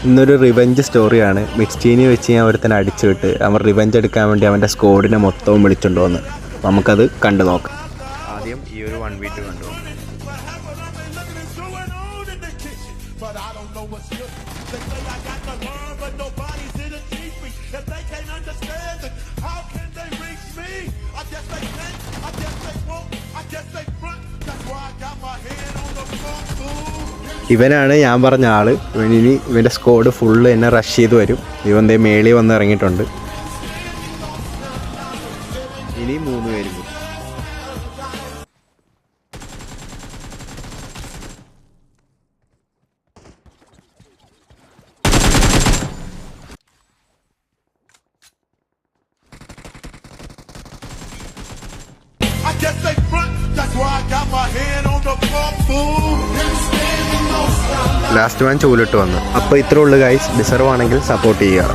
ഇന്നൊരു റിവെഞ്ച് സ്റ്റോറിയാണ്. മിക്സ്റ്റീനി വെച്ച് ഞാൻ ഒരുത്തനെ അടിച്ചു വിട്ട് അവൻ റിവെഞ്ച് എടുക്കാൻ വേണ്ടി അവൻ്റെ സ്ക്വാഡിനെ മൊത്തവും വിളിച്ചുകൊണ്ട് വന്ന്. നമുക്കത് കണ്ടു നോക്കാം. ആദ്യം ഈ ഒരു 1v2 കണ്ടു. ഇവനാണ് ഞാൻ പറഞ്ഞ ആള്. ഇനി ഇവൻ്റെ സ്ക്വാഡ് ഫുള്ള് എന്നെ റഷ് ചെയ്ത് വരും. ഇവൻ ദേ മേളിൽ വന്ന് ഇറങ്ങിയിട്ടുണ്ട്. ഇനി 3 പേരും കൂടി. ലാസ്റ്റ് മാൻ ചൂലിട്ട് വന്നു. അപ്പോൾ ഇത്രേ ഉള്ളൂ ഗൈസ്. ഡിസർവ് ആണെങ്കിൽ സപ്പോർട്ട് ചെയ്യുക.